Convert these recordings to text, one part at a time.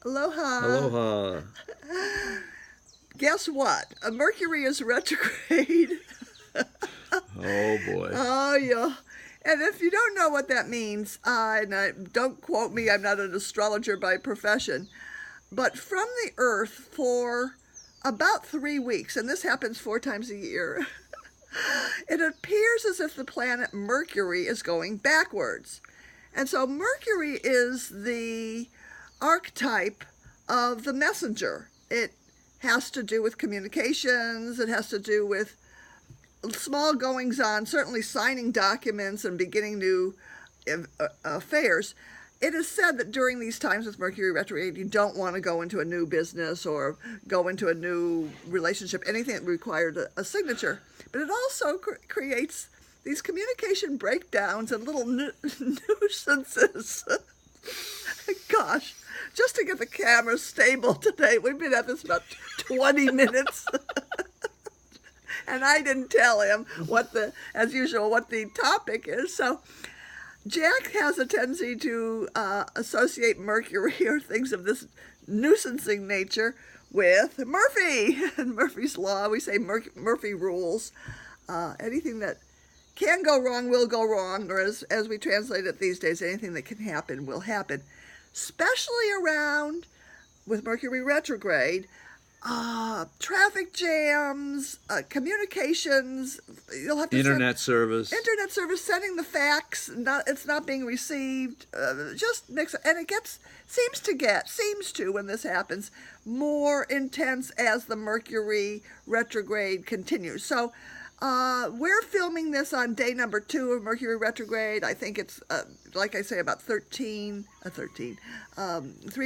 Aloha. Aloha. Guess what? Mercury is retrograde. Oh boy. Oh, yeah. And if you don't know what that means, don't quote me, I'm not an astrologer by profession, but from the Earth for about 3 weeks, and this happens 4 times a year, it appears as if the planet Mercury is going backwards. And so Mercury is the archetype of the messenger. It has to do with communications, it has to do with small goings on, certainly signing documents and beginning new affairs. It is said that during these times with Mercury retrograde, you don't want to go into a new business or go into a new relationship, anything that required a signature. But it also creates these communication breakdowns and little nuisances. Gosh, just to get the camera stable today, we've been at this about 20 minutes. And I didn't tell him as usual, what the topic is. So Jack has a tendency to associate Mercury or things of this nuisancing nature with Murphy and Murphy's Law. We say Murphy rules. Anything that can go wrong will go wrong, or as we translate it these days, anything that can happen will happen. Especially around, with Mercury retrograde, traffic jams, communications. You'll have to Internet service. Internet service, sending the fax. It's not being received. Just mix it, and it seems to when this happens more intense as the Mercury retrograde continues. So. We're filming this on day number 2 of Mercury retrograde. I think it's, like I say, about 3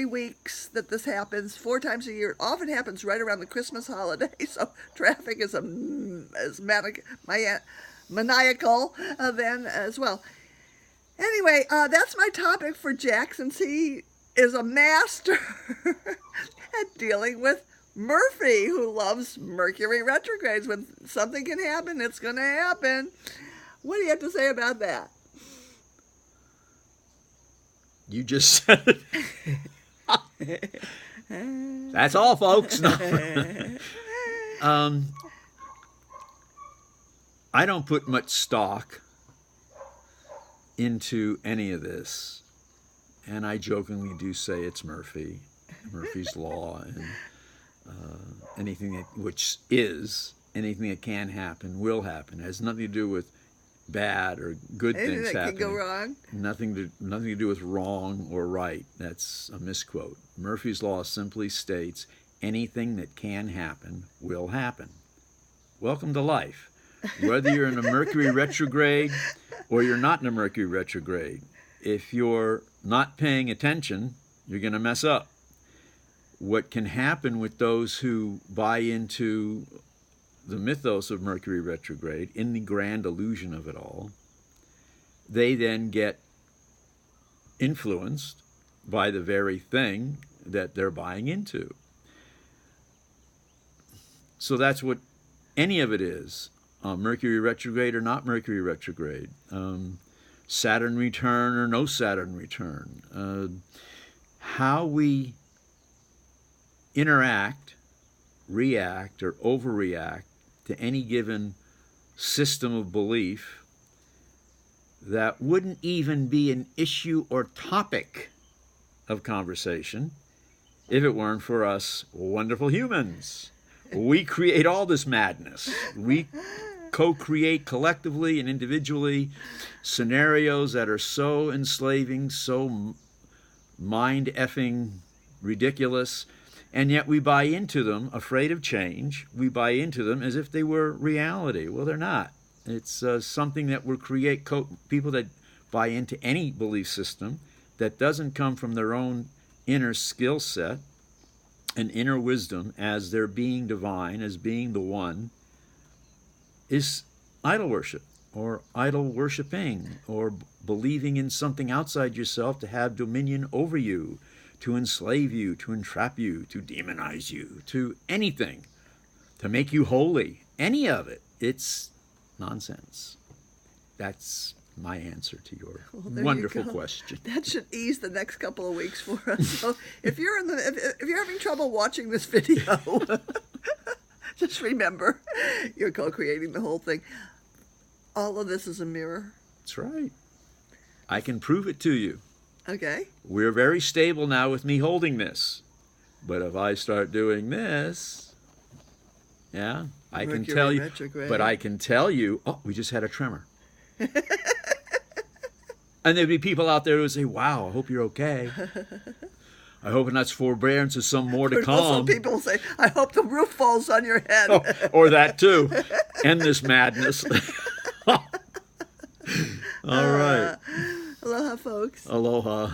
weeks that this happens, 4 times a year. It often happens right around the Christmas holiday, so traffic is maniacal then as well. Anyway, that's my topic for Jack, since he is a master at dealing with Murphy, who loves Mercury retrogrades. When something can happen, it's going to happen. What do you have to say about that? You just said it. That's all, folks. No. I don't put much stock into any of this, and I jokingly do say it's Murphy's Law, and anything anything that can happen will happen. It has nothing to do with bad or good anything things that happening. Can go wrong. Nothing to do with wrong or right. That's a misquote. Murphy's Law simply states anything that can happen will happen. Welcome to life. Whether you're in a Mercury retrograde or you're not in a Mercury retrograde, if you're not paying attention, you're going to mess up. What can happen with those who buy into the mythos of Mercury retrograde, in the grand illusion of it all, they then get influenced by the very thing that they're buying into. So that's what any of it is, Mercury retrograde or not Mercury retrograde, Saturn return or no Saturn return. How we interact, react, or overreact to any given system of belief that wouldn't even be an issue or topic of conversation if it weren't for us wonderful humans. We create all this madness. We co-create collectively and individually scenarios that are so enslaving, so mind-effing ridiculous, and yet we buy into them, afraid of change. We buy into them as if they were reality. Well, they're not. It's something that will create people that buy into any belief system that doesn't come from their own inner skill set and inner wisdom as their being divine, as being the one, is idol worship or idol worshiping or believing in something outside yourself to have dominion over you, to enslave you, to entrap you, to demonize you, to anything, to make you holy, any of it. It's nonsense. That's my answer to your there you wonderful go. question. That should ease the next couple of weeks for us. So if you're if you're having trouble watching this video, just remember you're co-creating the whole thing. All of this is a mirror. That's right. I can prove it to you. Okay. We're very stable now with me holding this. But if I start doing this, yeah, I can Mercury tell you. Retrograde. But I can tell you, oh, we just had a tremor. And there'd be people out there who would say, wow, I hope you're okay. I hope that's forbearance of some more to But also come. people say, I hope the roof falls on your head. Oh, or that too. End this madness. All right. Aloha, folks. Aloha.